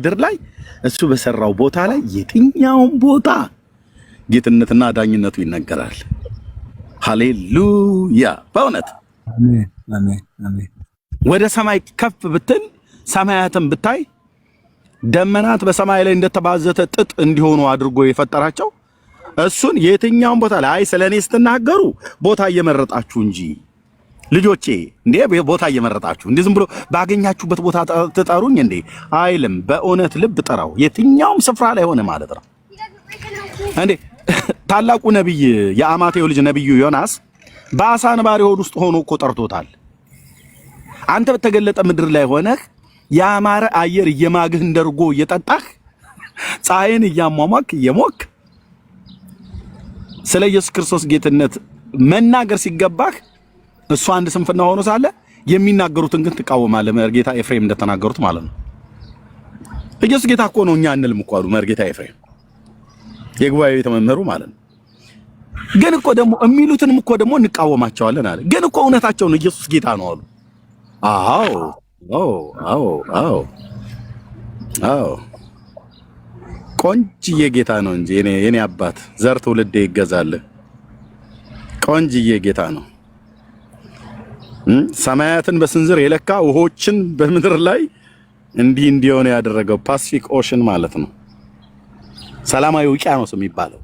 ምድር ላይ እሱ በሰራው ቦታ ላይ የትኛውም ቦታ ጌትነትና ዳኝነቱ ይነገራል። ሃሌሉያ። በእውነት አሜን አሜን አሜን። ወደ ሰማይ ከፍ ብትል ሰማያትን ብታይ ደመናት በሰማይ ላይ እንደተባዘተ ጥጥ እንዲሆኑ አድርጎ የፈጠራቸው እሱን የትኛውም ቦታ ላይ አይ ስለኔ ስትናገሩ ቦታ እየመረጣችሁ እንጂ ልጆቼ እንዴ ቦታ እየመረጣችሁ እንዴ ዝም ብሎ ባገኛችሁበት ቦታ ተጠሩኝ እንዴ አይልም። በእውነት ልብ ጠራው የትኛውም ስፍራ ላይ ሆነ ማለት ነው። እንዴ ታላቁ ነብይ የአማቴው ልጅ ነብዩ ዮናስ በአሳ ነባሪ ሆድ ውስጥ ሆኖ እኮ ጠርቶታል። አንተ በተገለጠ ምድር ላይ ሆነህ ያማረ አየር እየማግህ እንደርጎ እየጠጣህ ፀሐይን እያሟሟክ እየሞክ ስለ ኢየሱስ ክርስቶስ ጌትነት መናገር ሲገባህ እሱ አንድ ስንፍና ሆኖ ሳለ የሚናገሩትን ግን ትቃወማለህ። መርጌታ ኤፍሬም እንደተናገሩት ማለት ነው። ኢየሱስ ጌታ እኮ ነው እኛ እንልም እኮ አሉ መርጌታ ኤፍሬም የጉባኤ ቤተ መምህሩ ማለት ነው። ግን እኮ ደግሞ የሚሉትንም እኮ ደግሞ እንቃወማቸዋለን አለ። ግን እኮ እውነታቸው ነው ኢየሱስ ጌታ ነው አሉ። አዎ አዎ አዎ አዎ አዎ ቆንጅዬ ጌታ ነው እንጂ የኔ አባት ዘር ትውልድ ይገዛል። ቆንጅዬ ጌታ ነው። ሰማያትን በስንዝር የለካ ውሆችን በምድር ላይ እንዲህ እንዲሆነ ያደረገው ፓሲፊክ ኦሽን ማለት ነው። ሰላማዊ ውቅያኖስ የሚባለው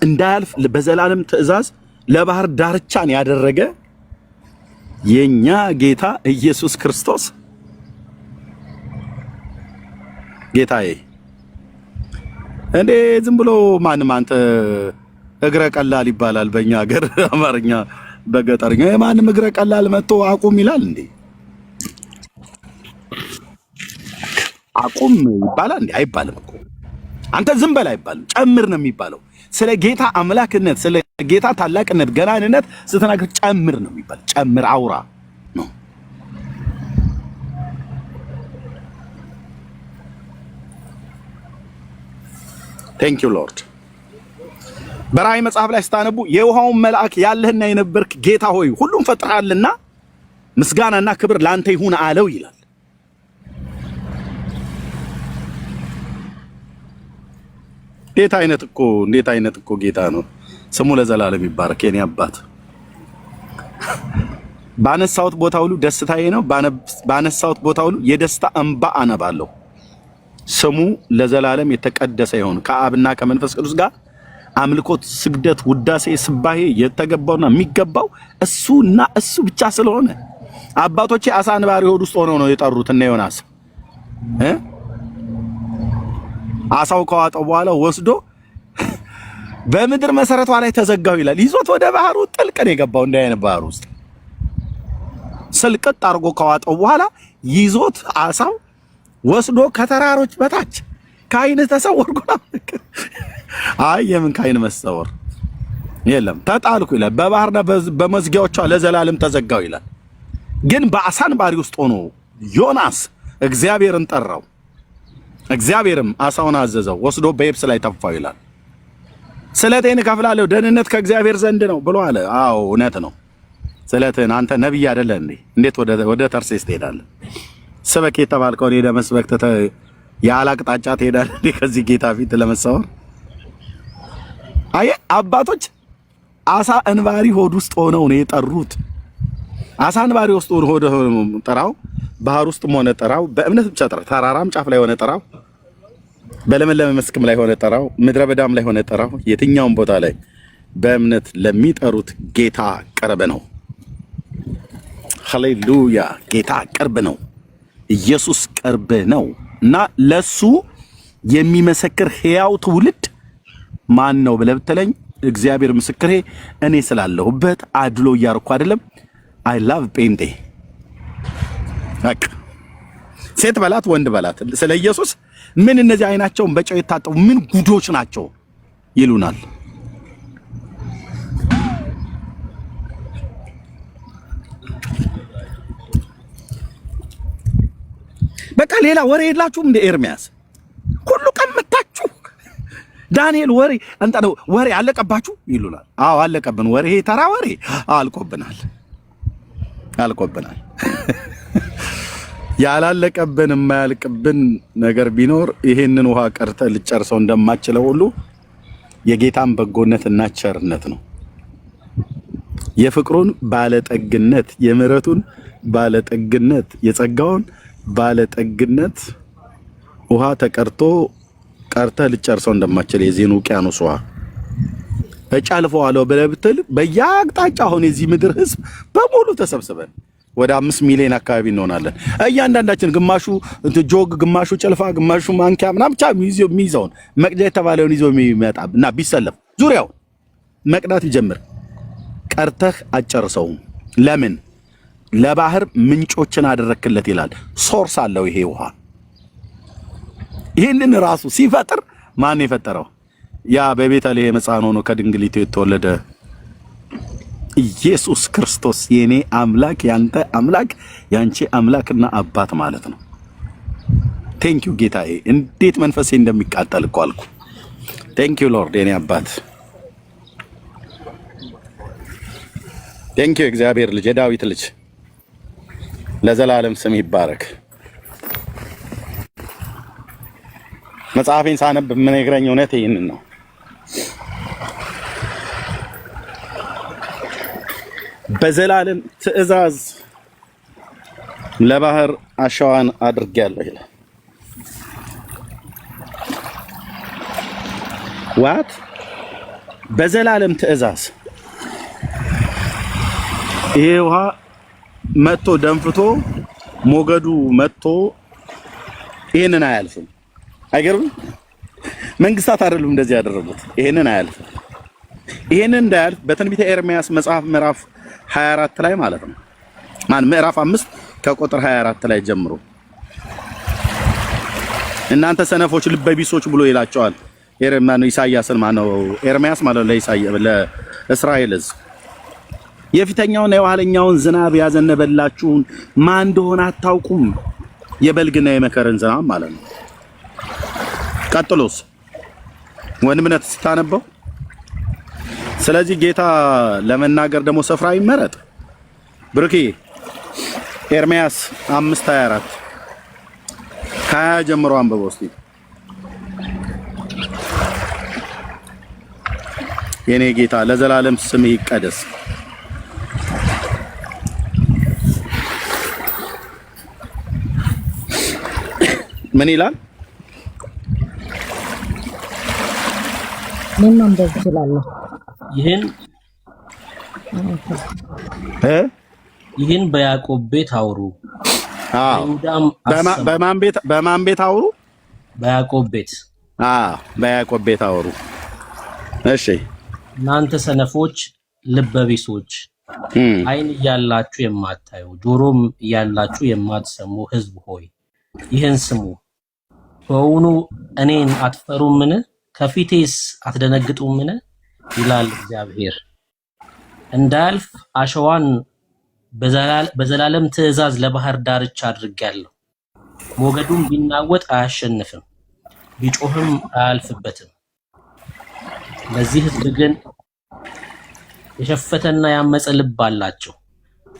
እንዳያልፍ በዘላለም ትእዛዝ ለባህር ዳርቻን ያደረገ የኛ ጌታ ኢየሱስ ክርስቶስ ጌታዬ እንዴ ዝም ብሎ ማንም አንተ እግረ ቀላል ይባላል በእኛ ሀገር አማርኛ በገጠርኛ ማንም እግረ ቀላል መጥቶ አቁም ይላል እንዴ? አቁም ይባላል እንዴ? አይባልም እኮ አንተ ዝም በል አይባልም፣ ጨምር ነው የሚባለው። ስለ ጌታ አምላክነት ስለ ጌታ ታላቅነት ገናንነት ስትናገር ጨምር ነው የሚባለው። ጨምር አውራ ነው። ቴንክ ዩ ሎርድ። በራእይ መጽሐፍ ላይ ስታነቡ የውሃውን መልአክ ያለህና የነበርክ ጌታ ሆይ ሁሉም ፈጥረሃልና ምስጋናና ክብር ላንተ ይሁን አለው ይላል። ጌታ እንዴት አይነት እኮ ጌታ ነው። ስሙ ለዘላለም ይባረክ። የኔ አባት ባነሳውት ቦታ ሁሉ ደስታዬ ነው። ባነሳውት ቦታ ሁሉ የደስታ እንባ አነባለሁ። ስሙ ለዘላለም የተቀደሰ ይሁን። ከአብና ከመንፈስ ቅዱስ ጋር አምልኮት፣ ስግደት፣ ውዳሴ፣ ስባሄ የተገባውና የሚገባው እሱና እሱ ብቻ ስለሆነ አባቶቼ አሳ አንባሪ ሆድ ውስጥ ሆነው ነው የጠሩት እነ ዮናስ አሳው ከዋጠው በኋላ ወስዶ በምድር መሰረቷ ላይ ተዘጋው ይላል። ይዞት ወደ ባህሩ ጥልቅ ነው የገባው። እንደ አይነት ባህር ውስጥ ስልቅጥ አድርጎ ከዋጠው በኋላ ይዞት አሳው ወስዶ ከተራሮች በታች ከአይን ተሰወርኩ። አይ የምን ከአይን መሰወር የለም ተጣልኩ ይላል። በባህርና በመዝጊያዎቿ ለዘላለም ተዘጋው ይላል። ግን በአሳ አንባሪ ውስጥ ሆኖ ዮናስ እግዚአብሔርን ጠራው። እግዚአብሔርም አሳውን አዘዘው፣ ወስዶ በየብስ ላይ ተፋው ይላል። ስለቴን እከፍላለሁ ደህንነት ከእግዚአብሔር ዘንድ ነው ብሎ አለ። አዎ እውነት ነው። ስለትን አንተ ነብይ አይደለ እንዴ? እንዴት ወደ ተርሴስ ትሄዳለህ? ስበክ የተባልከውን ሄደህ መስበክ ያለ አቅጣጫ ትሄዳለህ እንዴ? ከዚህ ጌታ ፊት ለመሰወር አየ አባቶች አሳ አንባሪ ሆድ ውስጥ ሆነው ነው የጠሩት። አሳ አንባሪ ውስጥ ሆድ ጠራው፣ ባህር ውስጥም ሆነ ጠራው፣ በእምነት ብቻ ጠራው። ተራራም ጫፍ ላይ ሆነ ጠራው፣ በለመለመ መስክም ላይ ሆነ ጠራው፣ ምድረ በዳም ላይ ሆነ ጠራው። የትኛውም ቦታ ላይ በእምነት ለሚጠሩት ጌታ ቅርብ ነው። ሃሌሉያ! ጌታ ቅርብ ነው። ኢየሱስ ቅርብ ነው እና ለሱ የሚመሰክር ሕያው ትውልድ ማን ነው ብለህ ብትለኝ እግዚአብሔር ምስክሬ እኔ ስላለሁበት አድሎ እያርኩ አይደለም። አይ ላቭ ጴንጤ በቃ ሴት በላት ወንድ በላት ስለ ኢየሱስ ምን እነዚህ አይናቸውን በጨው የታጠቡ ምን ጉዶች ናቸው ይሉናል። በቃ ሌላ ወሬ የላችሁም እንደ ኤርሚያስ ሁሉ ቀምታችሁ ዳንኤል ወሬ አንተ ነው ወሬ አለቀባችሁ ይሉናል። አዎ አለቀብን። ወሬ ተራ ወሬ አልቆብናል። አልቆብናል። ያላለቀብን የማያልቅብን ነገር ቢኖር ይሄንን ውሃ ቀርተህ ልጨርሰው እንደማችለው ሁሉ የጌታን በጎነትና ቸርነት ነው። የፍቅሩን ባለጠግነት፣ የምሕረቱን ባለጠግነት፣ የጸጋውን ባለጠግነት ውሃ ተቀርቶ ቀርተህ ልጨርሰው እንደማችል የዚህን ውቅያኖስ ውሃ እጨልፈዋለሁ ብለህ ብትል በየአቅጣጫው አሁን የዚህ ምድር ህዝብ በሙሉ ተሰብስበን ወደ 5 ሚሊዮን አካባቢ እንሆናለን። እያንዳንዳችን ግማሹ ጆግ፣ ግማሹ ጭልፋ፣ ግማሹ ማንኪያ ምናምን ብቻ የሚይዘውን መቅጃ የተባለውን ይዞ የሚመጣ እና ቢሰለፍ ዙሪያው መቅዳት ይጀምር። ቀርተህ አጨርሰውም። ለምን? ለባህር ምንጮችን አደረክለት ይላል። ሶርስ አለው ይሄ ውሃ። ይህንን ራሱ ሲፈጥር ማን የፈጠረው? ያ በቤተልሔም ሕፃን ሆኖ ከድንግሊቱ የተወለደ ኢየሱስ ክርስቶስ የኔ አምላክ ያንተ አምላክ ያንቺ አምላክና አባት ማለት ነው። ቴንኪው ጌታዬ፣ እንዴት መንፈሴ እንደሚቃጠል እኮ አልኩ። ቴንኪው ሎርድ የኔ አባት፣ ቴንኪው እግዚአብሔር ልጅ፣ የዳዊት ልጅ ለዘላለም ስም ይባረክ። መጽሐፌን ሳነብ የምነግረኝ እውነት ይህንን ነው። በዘላለም ትእዛዝ ለባህር አሸዋን አድርጌያለሁ ይላል። ዋት? በዘላለም ትእዛዝ ይሄ ውሃ መጥቶ ደንፍቶ ሞገዱ መጥቶ ይሄንን አያልፍም። አይገርም? መንግስታት አይደሉም እንደዚህ ያደረጉት። ይሄንን አያልፍም። ይሄንን እንዳያልፍ በትንቢተ ኤርምያስ መጽሐፍ ምዕራፍ 24 ላይ ማለት ነው ምዕራፍ 5 ከቁጥር 24 ላይ ጀምሮ እናንተ ሰነፎች ልበቢሶች ብሎ ይላቸዋል። ኢሳያስን ማነው ኤርምያስ ማለት ለእስራኤል ሕዝብ የፊተኛውና የኋለኛውን ዝናብ ያዘነበላችሁን ማን እንደሆነ አታውቁም። የበልግና የመከርን ዝናብ ማለት ነው። ቀጥሎስ ወንድምነት ስታነበው ስለዚህ ጌታ ለመናገር ደግሞ ስፍራ ይመረጥ። ብሩኬ ኤርምያስ 5:24 ከ20 ጀምሮ አንብበው እስቲ። የኔ ጌታ ለዘላለም ስምህ ይቀደስ። ምን ይላል? ምን ማንበብ እችላለሁ? ይህን በያዕቆብ ቤት አውሩ። በማን ቤት አውሩ? በያዕቆብ ቤት። በያዕቆብ ቤት አውሩ። እሺ እናንተ ሰነፎች ልበቢሶች፣ ዓይን እያላችሁ የማታዩ ጆሮም እያላችሁ የማትሰሙ ሕዝብ ሆይ ይህን ስሙ። በውኑ እኔን አትፈሩምን? ከፊቴስ አትደነግጡምን? ይላል እግዚአብሔር። እንዳያልፍ አሸዋን በዘላለም ትእዛዝ ለባህር ዳርቻ አድርጌያለሁ። ሞገዱም ቢናወጥ አያሸንፍም፣ ቢጮህም አያልፍበትም። ለዚህ ሕዝብ ግን የሸፈተና ያመፀ ልብ አላቸው።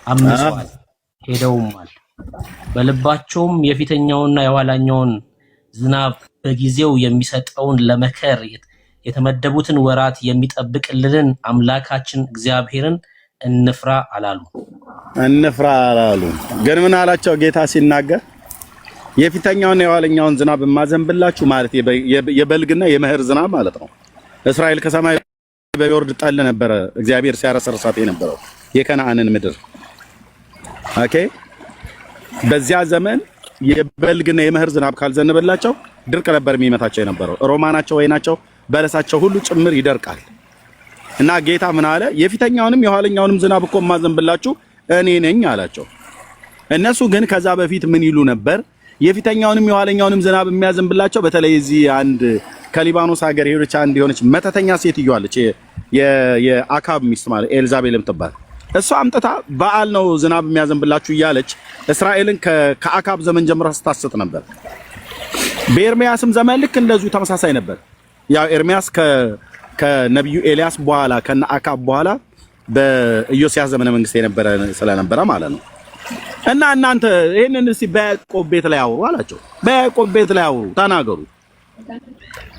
አምፀዋል ሄደውማል። በልባቸውም የፊተኛውና የኋላኛውን ዝናብ በጊዜው የሚሰጠውን ለመከር የተመደቡትን ወራት የሚጠብቅልንን አምላካችን እግዚአብሔርን እንፍራ አላሉ። ግን ምን አላቸው ጌታ ሲናገር? የፊተኛውና የኋለኛውን ዝናብ የማዘንብላችሁ ማለት የበልግና የመኸር ዝናብ ማለት ነው። እስራኤል ከሰማይ በሚወርድ ጠል ነበረ እግዚአብሔር ሲያረሰርሳት የነበረው የከነዓንን ምድር። ኦኬ፣ በዚያ ዘመን የበልግና የመኸር ዝናብ ካልዘነበላቸው ድርቅ ነበር የሚመታቸው የነበረው። ሮማናቸው፣ ወይናቸው፣ በለሳቸው ሁሉ ጭምር ይደርቃል። እና ጌታ ምን አለ? የፊተኛውንም የኋለኛውንም ዝናብ እኮ የማዘንብላችሁ እኔ ነኝ አላቸው። እነሱ ግን ከዛ በፊት ምን ይሉ ነበር? የፊተኛውንም የኋለኛውንም ዝናብ የሚያዘንብላቸው በተለይ እዚህ አንድ ከሊባኖስ ሀገር ሄዶች አንድ የሆነች መተተኛ ሴትዮ አለች፣ የአካብ ሚስት ማለት ኤልዛቤል የምትባል እሷ አምጥታ በዓል ነው ዝናብ የሚያዘንብላችሁ እያለች እስራኤልን ከአካብ ዘመን ጀምራ ስታስጥ ነበር። በኤርሚያስም ዘመን ልክ እንደዚሁ ተመሳሳይ ነበር። ያው ኤርሚያስ ከነቢዩ ኤልያስ በኋላ ከነአካብ በኋላ በኢዮስያስ ዘመነ መንግስት የነበረ ስለነበረ ማለት ነው። እና እናንተ ይሄንን እስቲ በያዕቆብ ቤት ላይ አውሩ አላቸው። በያዕቆብ ቤት ላይ አውሩ ተናገሩ።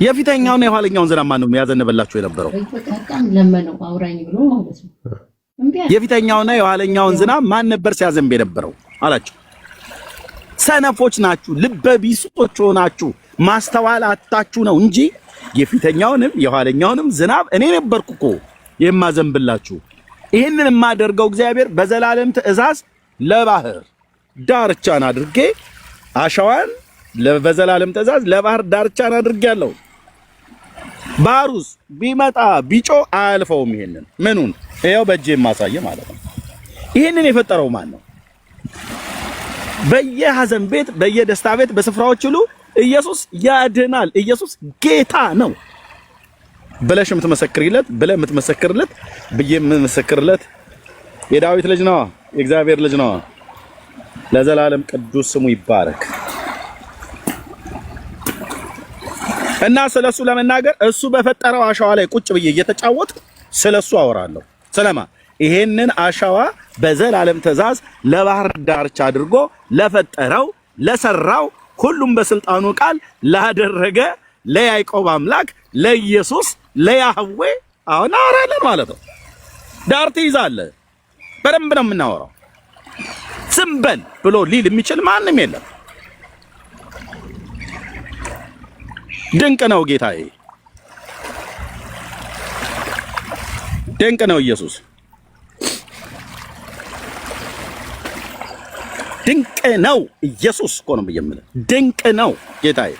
የፊተኛውና የኋለኛውን ዝናብ ማን ነው ያዘነበላችሁ የነበረው? ለመነው አውራኝ ብሎ ማለት ነው። የፊተኛውና የኋለኛውን ዝናብ ማን ነበር ሲያዘንብ የነበረው አላቸው። ሰነፎች ናችሁ፣ ልበ ቢሶች ሆናችሁ ማስተዋል አጣችሁ ነው እንጂ የፊተኛውንም የኋለኛውንም ዝናብ እኔ ነበርኩ እኮ የማዘንብላችሁ። ይህንን የማደርገው እግዚአብሔር በዘላለም ትእዛዝ ለባህር ዳርቻን አድርጌ አሸዋን በዘላለም ትእዛዝ ለባህር ዳርቻን አድርጌያለሁ። ባህሩስ ቢመጣ ቢጮ አያልፈውም። ይሄንን ምኑን ይሄው በእጄ የማሳየ ማለት ነው። ይሄንን የፈጠረው ማን ነው? በየሐዘን ቤት በየደስታ ቤት በስፍራዎች ሁሉ ኢየሱስ ያድናል፣ ኢየሱስ ጌታ ነው ብለሽ የምትመሰክሪለት ብለህ የምትመሰክርለት ብዬ የምመሰክርለት የዳዊት ልጅ ነው፣ የእግዚአብሔር ልጅ ነው። ለዘላለም ቅዱስ ስሙ ይባረክ። እና ስለሱ ለመናገር እሱ በፈጠረው አሸዋ ላይ ቁጭ ብዬ እየተጫወት ስለሱ አወራለሁ። ስለማ ይሄንን አሸዋ በዘላለም ትእዛዝ ለባህር ዳርቻ አድርጎ ለፈጠረው ለሰራው ሁሉም በስልጣኑ ቃል ላደረገ ለያዕቆብ አምላክ ለኢየሱስ ለያህዌ አሁን አወራለን ማለት ነው። ዳር ትይዛለህ። በደንብ ነው የምናወራው። ዝም በል ብሎ ሊል የሚችል ማንም የለም። ድንቅ ነው ጌታዬ፣ ድንቅ ነው ኢየሱስ፣ ድንቅ ነው ኢየሱስ እኮ ነው የምልህ። ድንቅ ነው ጌታዬ።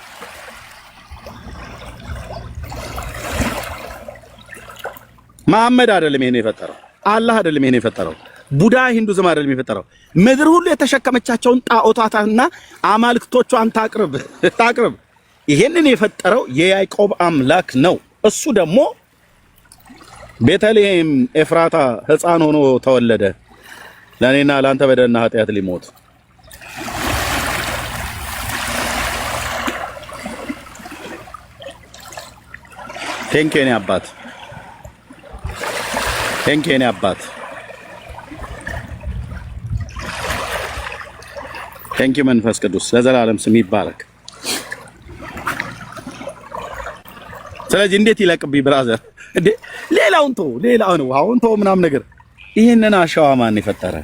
መሐመድ አይደለም ይሄን የፈጠረው፣ አላህ አይደለም ይሄን የፈጠረው፣ ቡዳ ሂንዱዝም አይደለም የፈጠረው። ምድር ሁሉ የተሸከመቻቸውን ጣዖታትና አማልክቶቿን ታቅርብ። ይሄንን የፈጠረው የያዕቆብ አምላክ ነው። እሱ ደግሞ ቤተልሔም ኤፍራታ ሕፃን ሆኖ ተወለደ፣ ለኔና ላንተ በደልና ኃጢአት ሊሞት። ቴንኬኔ አባት፣ ቴንኬኔ አባት፣ ቴንኪ መንፈስ ቅዱስ ለዘላለም ስም ይባረክ። ስለዚህ እንዴት ይለቅብኝ ብራዘር እንዴ? ሌላውን ውሃውን ተው ምናምን ነገር። ይሄንን አሸዋ ማን የፈጠረ?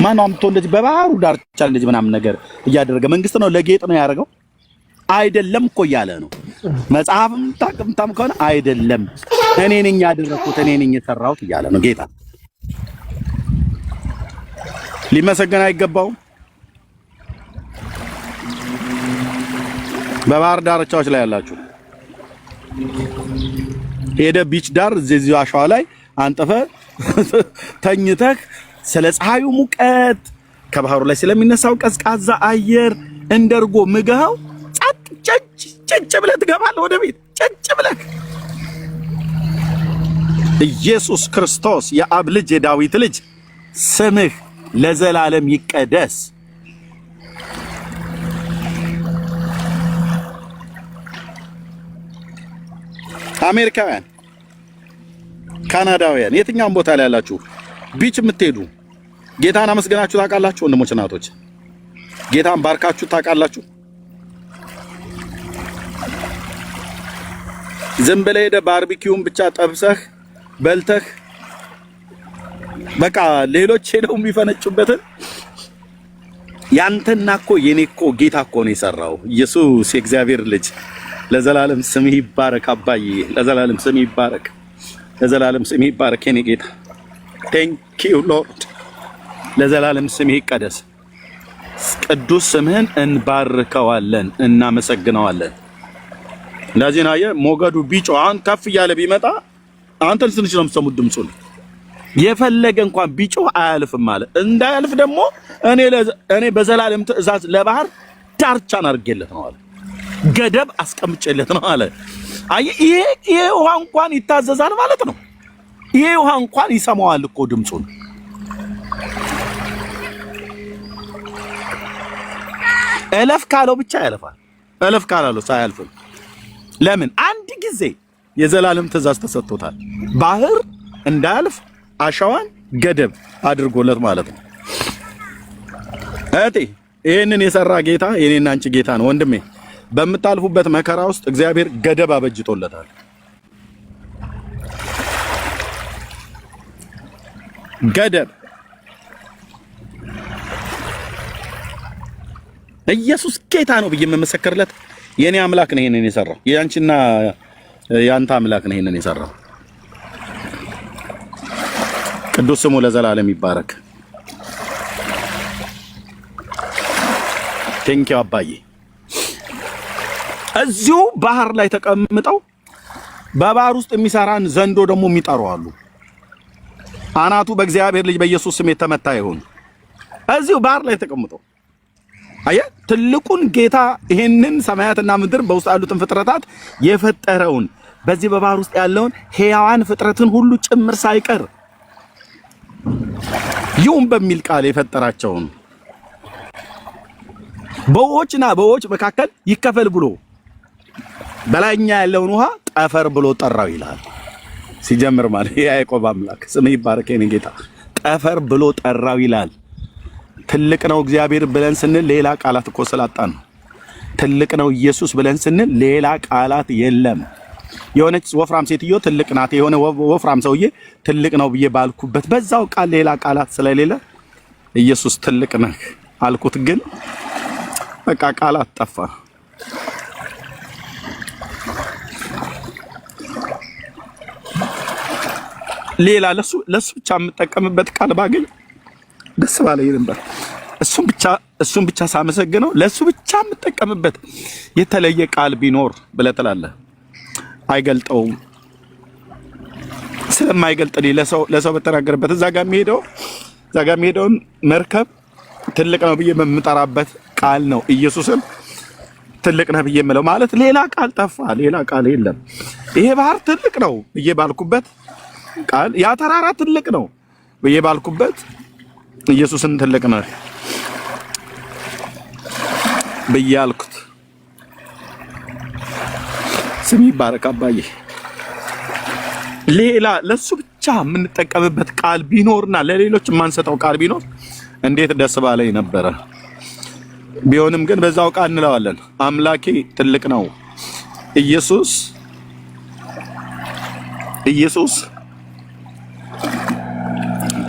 ማን ነው አምጥቶ እንደዚህ በባህሩ ዳርቻ እንደዚህ ምናምን ነገር እያደረገ? መንግስት ነው ለጌጥ ነው ያደረገው? አይደለም እኮ እያለ ነው። መጽሐፍም ታቅምታም ከሆነ አይደለም እኔ ነኝ ያደረኩት እኔ ነኝ የሰራሁት እያለ ነው ጌታ። ሊመሰገን አይገባውም? በባህር ዳርቻዎች ላይ ያላችሁ ሄደ ቢች ዳር እዚህ አሸዋ ላይ አንጠፈ ተኝተህ ስለ ፀሐዩ ሙቀት ከባህሩ ላይ ስለሚነሳው ቀዝቃዛ አየር እንደርጎ ምግሃው ጨጭ ብለህ ትገባለህ ወደ ቤት ጨጭ ብለህ። ኢየሱስ ክርስቶስ የአብ ልጅ የዳዊት ልጅ ስምህ ለዘላለም ይቀደስ። አሜሪካውያን፣ ካናዳውያን፣ የትኛውም ቦታ ላይ ያላችሁ ቢች የምትሄዱ ጌታን አመስገናችሁ ታውቃላችሁ? ወንድሞች እናቶች፣ ጌታን ባርካችሁ ታውቃላችሁ? ዝም ብለህ ሄደህ ባርቢኪውን ብቻ ጠብሰህ በልተህ በቃ ሌሎች ሄደው የሚፈነጩበትን ያንተና እኮ የኔ እኮ ጌታ እኮ ነው የሰራው። ኢየሱስ የእግዚአብሔር ልጅ ለዘላለም ስምህ ይባረክ። አባዬ ለዘላለም ስምህ ይባረክ። ለዘላለም ስምህ ይባረክ የኔ ጌታ። ቴንክ ዩ ሎርድ። ለዘላለም ስምህ ይቀደስ። ቅዱስ ስምህን እንባርከዋለን፣ እናመሰግነዋለን። እንደዚህ ነው ሞገዱ ቢጮህ አሁን ከፍ እያለ ቢመጣ አንተ ትንሽ ነው የምትሰሙት ድምፁን። የፈለገ እንኳን ቢጮህ አያልፍም ማለት እንዳያልፍ ደግሞ እኔ በዘላለም ትእዛዝ ለባህር ዳርቻን አድርጌለት ነው አለ። ገደብ አስቀምጬለት ነው አለ። አየህ፣ ይሄ ውሃ እንኳን ይታዘዛል ማለት ነው። ይሄ ውሃ እንኳን ይሰማዋል እኮ ድምፁን። እለፍ ካለው ብቻ ያለፋል። እለፍ ካላለው ሳያልፍም። ለምን? አንድ ጊዜ የዘላለም ትእዛዝ ተሰጥቶታል። ባህር እንዳያልፍ አሸዋን ገደብ አድርጎለት ማለት ነው። እህቴ ይሄንን የሰራ ጌታ የኔና አንቺ ጌታ ነው ወንድሜ። በምታልፉበት መከራ ውስጥ እግዚአብሔር ገደብ አበጅቶለታል። ገደብ ኢየሱስ ጌታ ነው ብዬ የምመሰክርለት የኔ አምላክ ነው ይሄንን የሰራው። ያንቺና ያንተ አምላክ ነው ይሄንን የሰራው። ቅዱስ ስሙ ለዘላለም ይባረክ። ቴንኪው አባዬ። እዚሁ ባህር ላይ ተቀምጠው በባህር ውስጥ የሚሰራን ዘንዶ ደግሞ የሚጠሩ አሉ። አናቱ በእግዚአብሔር ልጅ በኢየሱስ ስም የተመታ ይሁን። እዚሁ ባህር ላይ ተቀምጠው አየህ፣ ትልቁን ጌታ ይሄንን ሰማያትና ምድር በውስጥ ያሉትን ፍጥረታት የፈጠረውን በዚህ በባህር ውስጥ ያለውን ሕያዋን ፍጥረትን ሁሉ ጭምር ሳይቀር ይሁን በሚል ቃል የፈጠራቸውን በውኆችና በውኆች መካከል ይከፈል ብሎ በላይኛ ያለውን ውሃ ጠፈር ብሎ ጠራው ይላል። ሲጀምር ማለት የያዕቆብ አምላክ ስም ይባረክ የኔ ጌታ። ጠፈር ብሎ ጠራው ይላል። ትልቅ ነው እግዚአብሔር ብለን ስንል ሌላ ቃላት እኮ ስላጣን ነው። ትልቅ ነው ኢየሱስ ብለን ስንል ሌላ ቃላት የለም። የሆነች ወፍራም ሴትዮ ትልቅ ናት፣ የሆነ ወፍራም ሰውዬ ትልቅ ነው ብዬ ባልኩበት በዛው ቃል ሌላ ቃላት ስለሌለ ኢየሱስ ትልቅ ነህ አልኩት፣ ግን በቃ ቃላት ጠፋ። ሌላ ለሱ ብቻ የምጠቀምበት ቃል ባገኝ ደስ ባለኝ ነበር። እሱም ብቻ ሳመሰግነው ለሱ ብቻ የምጠቀምበት የተለየ ቃል ቢኖር ብለህ ትላለህ። አይገልጠውም። ስለማይገልጥልኝ ለሰው በተናገረበት እዛ ጋር የሚሄደውን መርከብ ትልቅ ነው ብዬ በምጠራበት ቃል ነው ኢየሱስን ትልቅ ነው ብዬ የምለው። ማለት ሌላ ቃል ጠፋ፣ ሌላ ቃል የለም። ይሄ ባህር ትልቅ ነው ብዬ ባልኩበት ቃል፣ ያ ተራራ ትልቅ ነው ብዬ ባልኩበት ኢየሱስን ትልቅ ነው ብዬ አልኩት። ስም ይባረክ አባዬ። ሌላ ለሱ ብቻ የምንጠቀምበት ቃል ቢኖርና ለሌሎች የማንሰጠው ቃል ቢኖር እንዴት ደስ ባለኝ ነበረ። ቢሆንም ግን በዛው ቃል እንለዋለን። አምላኬ ትልቅ ነው። ኢየሱስ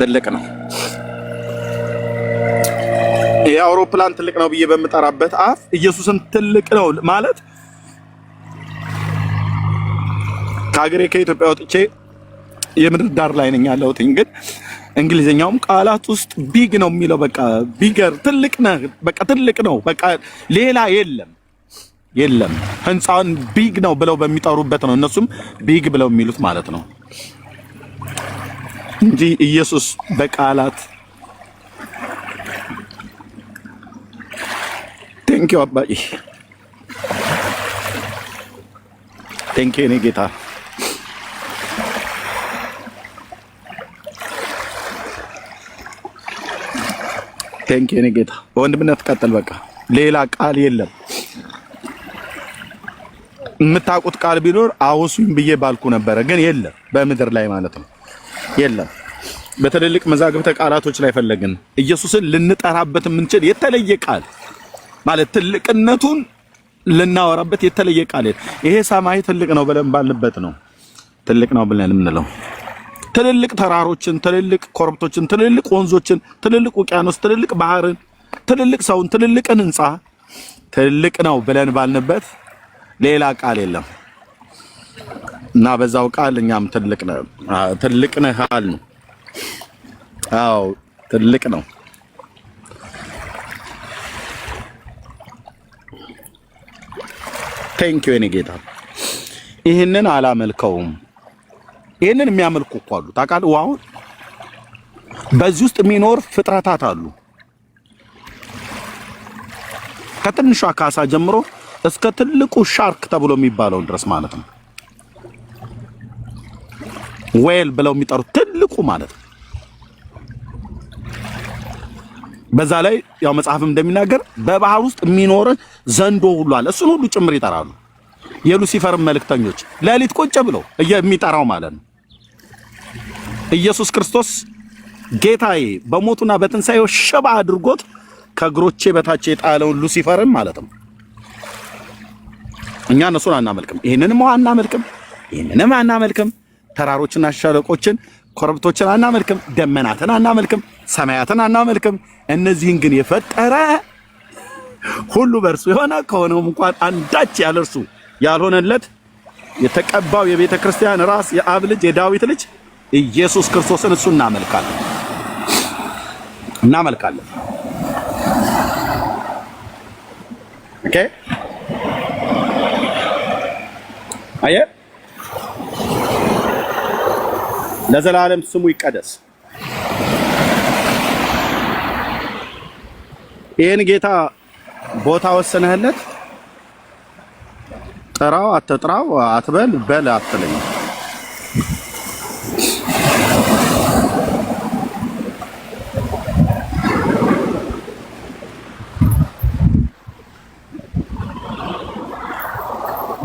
ትልቅ ነው። የአውሮፕላን ትልቅ ነው ብዬ በምጠራበት አፍ ኢየሱስን ትልቅ ነው ማለት ከሀገሬ ከኢትዮጵያ ወጥቼ የምድር ዳር ላይ ነኝ ያለሁት፣ ግን እንግሊዘኛውም ቃላት ውስጥ ቢግ ነው የሚለው። በቃ ቢገር ትልቅ ነህ፣ በቃ ትልቅ ነው፣ በቃ ሌላ የለም። ህንፃውን ቢግ ነው ብለው በሚጠሩበት ነው እነሱም ቢግ ብለው የሚሉት ማለት ነው እንጂ ኢየሱስ በቃላት ቴንኪው አባዬ፣ ቴንኪው የኔ ጌታ። ቴንኪው የኔ ጌታ። በወንድምነት ቀጥል። በቃ ሌላ ቃል የለም። የምታውቁት ቃል ቢኖር አውሱኝ ብዬ ባልኩ ነበረ፣ ግን የለም በምድር ላይ ማለት ነው የለም። በትልልቅ መዛግብተ ቃላቶች ላይ ፈለግን ኢየሱስን ልንጠራበት የምንችል የተለየ ቃል ማለት ትልቅነቱን ልናወራበት የተለየ ቃል። ይሄ ሰማይ ትልቅ ነው ብለን ባልንበት ነው ትልቅ ነው ብለን የምንለው። ትልልቅ ተራሮችን፣ ትልልቅ ኮረብቶችን፣ ትልልቅ ወንዞችን፣ ትልልቅ ውቅያኖስ፣ ትልልቅ ባህርን፣ ትልልቅ ሰውን፣ ትልልቅን ህንፃ ትልቅ ነው ብለን ባልንበት ሌላ ቃል የለም እና በዛው ቃል እኛም ትልቅ ነህ አልን። አዎ ትልቅ ነው። ቴንኪው የኔ ጌታ። ይሄንን አላመልከውም። ይሄንን የሚያመልኩ እኮ አሉ ታውቃለህ። አሁን በዚህ ውስጥ የሚኖር ፍጥረታት አሉ ከትንሿ ካሳ ጀምሮ እስከ ትልቁ ሻርክ ተብሎ የሚባለው ድረስ ማለት ነው። ዌል ብለው የሚጠሩት ትልቁ ማለት ነው። በዛ ላይ ያው መጽሐፍም እንደሚናገር በባህር ውስጥ የሚኖር ዘንዶ ሁሉ አለ። እሱን ሁሉ ጭምር ይጠራሉ። የሉሲፈር መልእክተኞች ሌሊት ቁጭ ብለው የሚጠራው ማለት ነው። ኢየሱስ ክርስቶስ ጌታዬ በሞቱና በትንሳኤው ሽባ አድርጎት ከእግሮቼ በታች የጣለውን ሉሲፈርን ማለት ነው። እኛ እነሱን አናመልክም፣ ይሄንንም አናመልክም፣ ተራሮችና ሸለቆችን ኮረብቶችን አናመልክም፣ ደመናትን አናመልክም፣ ሰማያትን አናመልክም። እነዚህን ግን የፈጠረ ሁሉ በእርሱ የሆነ ከሆነውም እንኳን አንዳች ያለ እርሱ ያልሆነለት የተቀባው የቤተ ክርስቲያን ራስ የአብ ልጅ የዳዊት ልጅ ኢየሱስ ክርስቶስን እሱ እናመልካለን። ኦኬ አየ ለዘላለም ስሙ ይቀደስ። ይሄን ጌታ ቦታ ወሰነህለት ጥራው አትጥራው አትበል በል አትለኝ።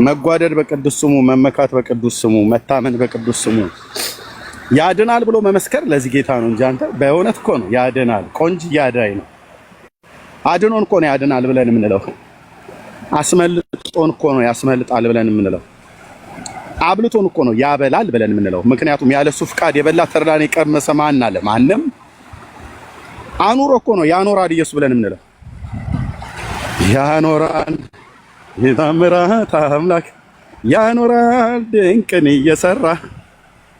መጓደድ በቅዱስ ስሙ፣ መመካት በቅዱስ ስሙ፣ መታመን በቅዱስ ስሙ ያድናል ብሎ መመስከር ለዚህ ጌታ ነው እንጂ አንተ በእውነት እኮ ነው ያድናል። ቆንጆ ያዳይ ነው። አድኖን እኮ ነው ያድናል ብለን የምንለው። አስመልጦን እኮ ነው ያስመልጣል ብለን የምንለው። አብልቶን እኮ ነው ያበላል ብለን የምንለው። ምክንያቱም ያለሱ ፍቃድ የበላ ተርዳን የቀመሰ ማን አለ? ማንም። አኑሮ እኮ ነው ያኖራል ኢየሱስ ብለን የምንለው። ያኖራል የታምራት አምላክ ያኖራል ድንቅን እየሰራ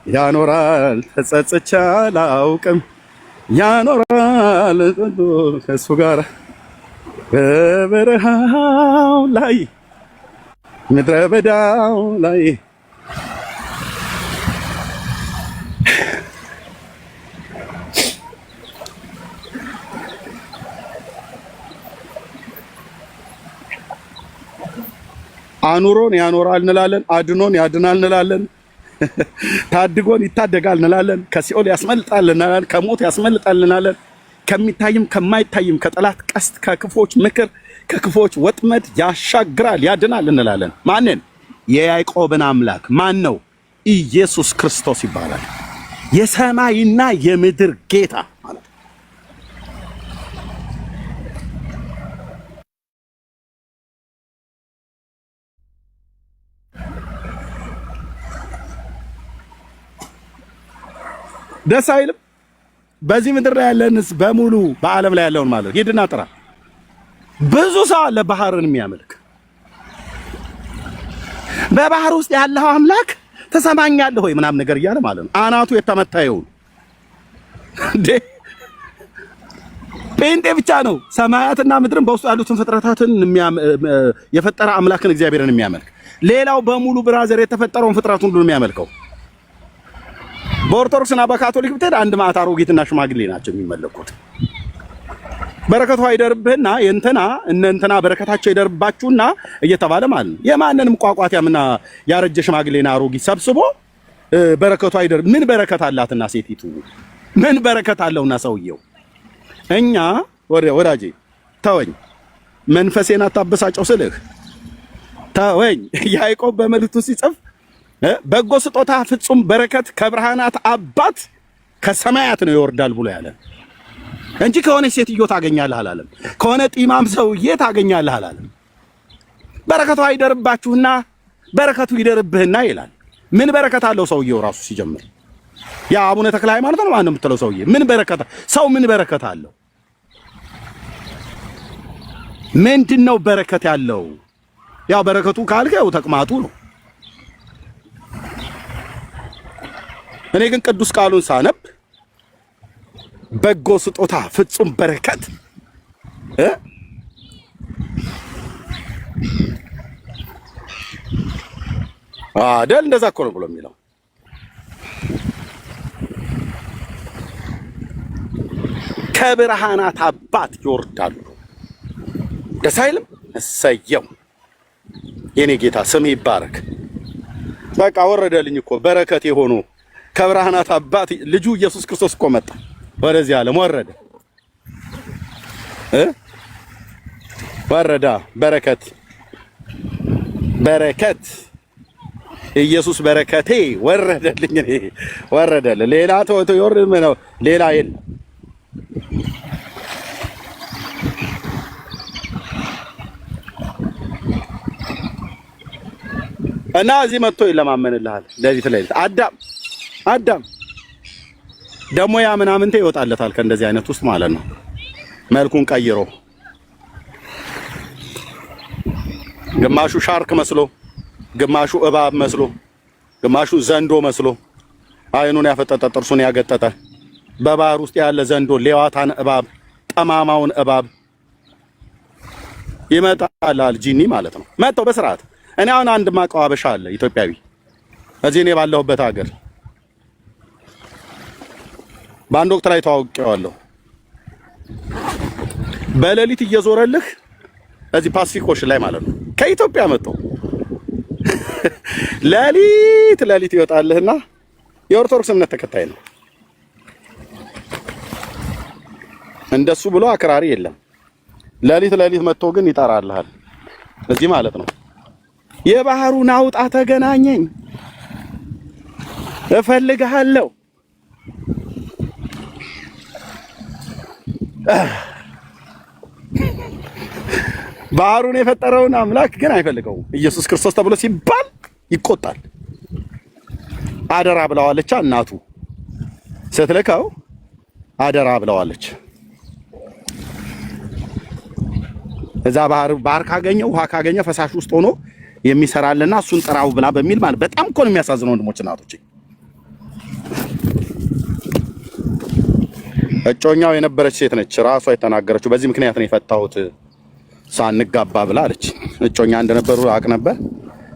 ያኖራል ተጸጽቼ አላውቅም ያኖራል ከእሱ ጋር በበረሃው ላይ ምድረ በዳው ላይ አኑሮን ያኖራል እንላለን፣ አድኖን ያድናል እንላለን፣ ታድጎን ይታደጋል እንላለን፣ ከሲኦል ያስመልጣል እንላለን፣ ከሞት ያስመልጣል እንላለን፣ ከሚታይም ከማይታይም ከጠላት ቀስት ከክፎች ምክር ከክፎች ወጥመድ ያሻግራል ያድናል እንላለን። ማንን? የያዕቆብን አምላክ። ማን ነው? ኢየሱስ ክርስቶስ ይባላል። የሰማይና የምድር ጌታ ማለት ነው። ደስ አይልም? በዚህ ምድር ላይ ያለንስ በሙሉ በዓለም ላይ ያለውን ማለት ሂድና ጥራ። ብዙ ሰው አለ ባህርን የሚያመልክ። በባህር ውስጥ ያለው አምላክ ተሰማኛለህ ወይ ምናምን ነገር እያለ ማለት ነው። አናቱ የተመታየው እንዴ ጴንጤ ብቻ ነው ሰማያትና ምድርን በውስጡ ያሉትን ፍጥረታትን የፈጠረ አምላክን እግዚአብሔርን የሚያመልክ። ሌላው በሙሉ ብራዘር የተፈጠረውን ፍጥረት ሁሉ የሚያመልከው። በኦርቶዶክስና በካቶሊክ ብትሄድ አንድ ማታ አሮጊትና ሽማግሌ ናቸው የሚመለኩት። በረከቱ አይደርብህና እንትና በረከታቸው ይደርባችሁና እየተባለ ማለት ነው። የማንንም ቋቋትያምና ያረጀ ሽማግሌና አሮጊት ሰብስቦ በረከቱ አይደርብ። ምን በረከት አላትና ሴቲቱ ምን በረከት አለውና ሰውየው። እኛ ወዳጄ ተወኝ፣ መንፈሴን አታበሳጨው ስልህ ተወኝ። ያዕቆብ በመልእክቱ ሲጽፍ በጎ ስጦታ ፍጹም በረከት ከብርሃናት አባት ከሰማያት ነው ይወርዳል ብሎ ያለ እንጂ ከሆነ ሴትዮ ታገኛለህ አላለም። ከሆነ ጢማም ሰውዬ ታገኛለህ አላለም። በረከቱ አይደርባችሁና በረከቱ ይደርብህና ይላል። ምን በረከት አለው ሰውዬው ራሱ ሲጀምር? ያ አቡነ ተክለ ሃይማኖት ነው ማን ነው የምትለው ሰውዬ? ምን በረከት ሰው ምን በረከት አለው? ምንድነው በረከት ያለው? ያው በረከቱ ካልከው ተቅማጡ ነው። እኔ ግን ቅዱስ ቃሉን ሳነብ በጎ ስጦታ ፍጹም በረከት አይደል? እንደዛ እኮ ነው ብሎ የሚለው ከብርሃናት አባት ይወርዳሉ። ደስ አይልም? እሰየው የኔ ጌታ ስም ይባረክ። በቃ ወረደልኝ እኮ በረከት የሆኑ ከብርሃናት አባት ልጁ ኢየሱስ ክርስቶስ እኮ መጣ ወደዚህ ዓለም ወረደ ወረዳ በረከት በረከት ኢየሱስ በረከቴ ወረደልኝ፣ ወረደልኝ። ሌላ ተወቶ ይወርድ ነው፣ ሌላ የለም። እና እዚህ መጥቶ ይለማመንልሃል። ለሊት አዳም ደግሞ ያ ምናምንቴ ይወጣለታል ከእንደዚህ አይነት ውስጥ ማለት ነው። መልኩን ቀይሮ ግማሹ ሻርክ መስሎ፣ ግማሹ እባብ መስሎ፣ ግማሹ ዘንዶ መስሎ፣ አይኑን ያፈጠጠ ጥርሱን ያገጠጠ በባህር ውስጥ ያለ ዘንዶ ሌዋታን እባብ፣ ጠማማውን እባብ ይመጣላል። ጂኒ ማለት ነው። መጥተው በስርዓት እኔ አሁን አንድ ማቀው አበሻ አለ ኢትዮጵያዊ እዚህ እኔ ባለሁበት ሀገር በአንድ ወቅት ላይ ተዋውቄዋለሁ። በሌሊት እየዞረልህ እዚህ ፓሲፊክ ኦሽን ላይ ማለት ነው ከኢትዮጵያ መጥቶ ሌሊት ይወጣልህና የኦርቶዶክስ እምነት ተከታይ ነው። እንደሱ ብሎ አክራሪ የለም። ሌሊት መጥቶ ግን ይጠራልሃል እዚህ ማለት ነው። የባህሩን አውጣ ተገናኘኝ እፈልግሃለሁ። ባህሩን የፈጠረውን አምላክ ግን አይፈልገውም። ኢየሱስ ክርስቶስ ተብሎ ሲባል ይቆጣል። አደራ ብለዋለች እናቱ ስትልከው አደራ ብለዋለች። እዛ ባህር ካገኘው ውሃ ካገኘው ፈሳሽ ውስጥ ሆኖ የሚሰራልና እሱን ጥራው ብላ በሚል ማለት በጣም እኮ ነው የሚያሳዝነው። ወንድሞች እናቶች እጮኛው የነበረች ሴት ነች ራሷ የተናገረችው። በዚህ ምክንያት ነው የፈታሁት ሳንጋባ ብላ አለች። እጮኛ እንደነበሩ አቅ ነበር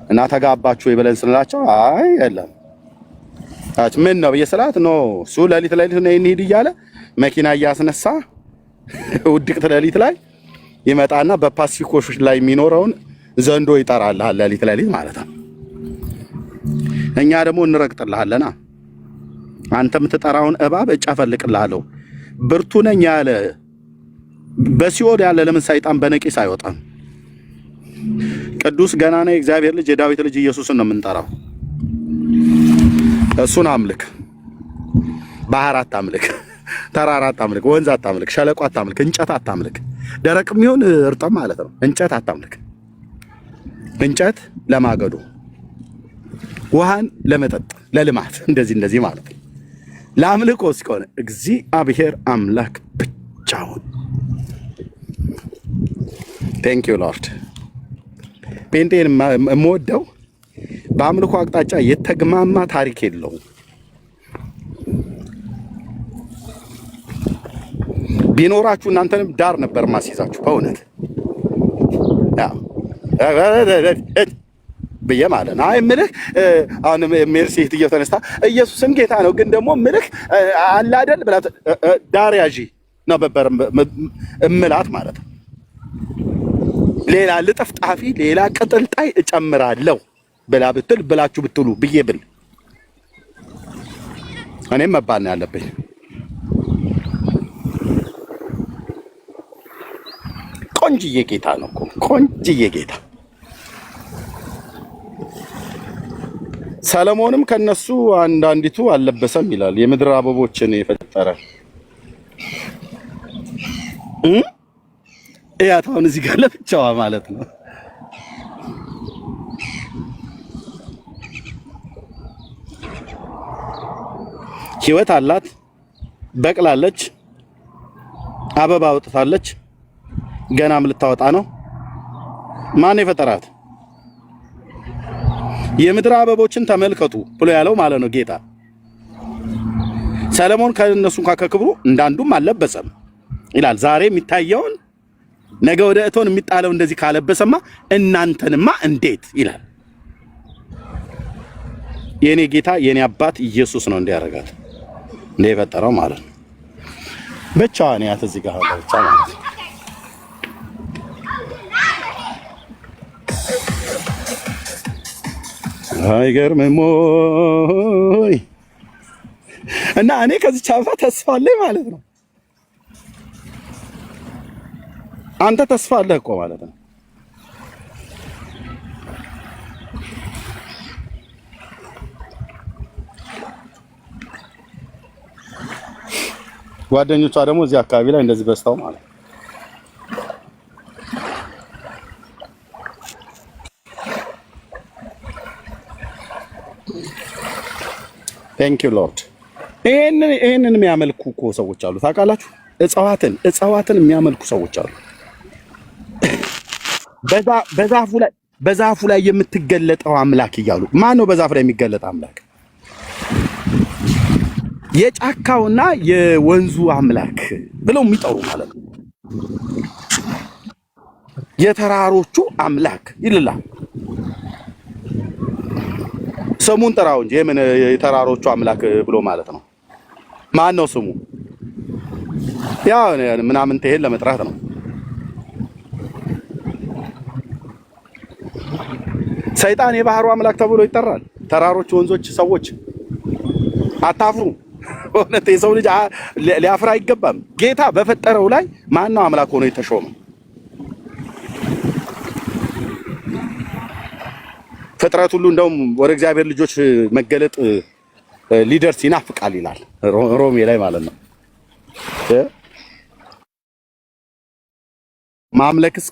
እና ተጋባችሁ ይበለን ስንላቸው አይ የለም አች ምን ነው በየሰላት ነው እሱ ሌሊት ነው እንሂድ እያለ መኪና እያስነሳ ውድቅት ሌሊት ላይ ይመጣና በፓሲፊኮች ላይ የሚኖረውን ዘንዶ ይጠራልሃል ሌሊት ማለት ነው። እኛ ደግሞ እንረግጥልሃለና አንተ የምትጠራውን እባብ እጨፈልቅልሃለሁ ብርቱ ነኝ ያለ በሲኦል ያለ ለምን ሰይጣን በነቂስ አይወጣም? ቅዱስ ገናና የእግዚአብሔር ልጅ የዳዊት ልጅ ኢየሱስን ነው የምንጠራው። እሱን አምልክ፣ ባህር አታምልክ፣ ተራራ አታምልክ፣ ወንዝ አታምልክ፣ ሸለቆ አታምልክ፣ እንጨት አታምልክ። ደረቅም ይሁን እርጥብ ማለት ነው። እንጨት አታምልክ። እንጨት ለማገዶ፣ ውሃን ለመጠጥ፣ ለልማት እንደዚህ ማለት ነው። ለአምልኮ እስከሆነ እግዚአብሔር አምላክ ብቻውን። ቴንክ ዩ ሎርድ። ጴንጤን የምወደው በአምልኮ አቅጣጫ የተግማማ ታሪክ የለውም። ቢኖራችሁ እናንተንም ዳር ነበር ማስይዛችሁ በእውነት ብዬ ማለት ነው። አይ ምልህ አሁን ሜርሲ እህትዬው ተነስታ ኢየሱስም ጌታ ነው ግን ደግሞ ምልህ አለ አይደል ብላ ዳር ያዢ ነበር እምላት ማለት ነው። ሌላ ልጥፍጣፊ ሌላ ቅጥልጣይ እጨምራለሁ ብላችሁ ብትሉ ብዬ ብል እኔም መባል ነው ያለብኝ። ቆንጅዬ ጌታ ነው እኮ ቆንጅዬ ጌታ። ሰለሞንም ከነሱ አንዳንዲቱ አልለበሰም ይላል። የምድር አበቦችን የፈጠረ እያታውን እዚህ ጋር ለብቻዋ ማለት ነው። ህይወት አላት፣ በቅላለች፣ አበባ አውጥታለች። ገናም ልታወጣ ነው። ማን የፈጠራት? የምድር አበቦችን ተመልከቱ ብሎ ያለው ማለት ነው ጌታ። ሰለሞን ከነሱ እንኳን ከክብሩ እንዳንዱም አልለበሰም ይላል። ዛሬ የሚታየውን ነገ ወደ እቶን የሚጣለው እንደዚህ ካለበሰማ እናንተንማ እንዴት ይላል። የኔ ጌታ የኔ አባት ኢየሱስ ነው እንዲያረጋት እንደ የፈጠረው ማለት ነው። ብቻዋን ያት እዚህ ጋር ብቻ ማለት ነው። አይገርምም ወይ? እና እኔ ከዚህ አበባ ተስፋ አለኝ ማለት ነው። አንተ ተስፋ አለህ እኮ ማለት ነው። ጓደኞቿ ደግሞ እዚህ አካባቢ ላይ እንደዚህ በስተው ማለት ነው። ቴንክ ዩ ሎርድ። ይሄንን የሚያመልኩ እኮ ሰዎች አሉ ታውቃላችሁ። እጽዋትን የሚያመልኩ ሰዎች አሉ። በዛፉ ላይ የምትገለጠው አምላክ እያሉ ማን ነው? በዛፉ ላይ የሚገለጥ አምላክ የጫካውና የወንዙ አምላክ ብለው የሚጠሩ ማለት ነው። የተራሮቹ አምላክ ይልላል። ስሙን ጥራው እንጂ ምን የተራሮቹ አምላክ ብሎ ማለት ነው። ማን ነው ስሙ? ያው ምናምን ተሄን ለመጥራት ነው። ሰይጣን የባህሩ አምላክ ተብሎ ይጠራል። ተራሮች፣ ወንዞች፣ ሰዎች አታፍሩ። እውነት የሰው ልጅ ሊያፍራ አይገባም። ጌታ በፈጠረው ላይ ማን ነው አምላክ ሆኖ የተሾመ? ፍጥረት ሁሉ እንደውም ወደ እግዚአብሔር ልጆች መገለጥ ሊደርስ ይናፍቃል ይላል ሮሜ ላይ ማለት ነው። ማምለክስ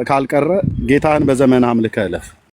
ካልቀረ ጌታን በዘመን አምልከህ እለፍ።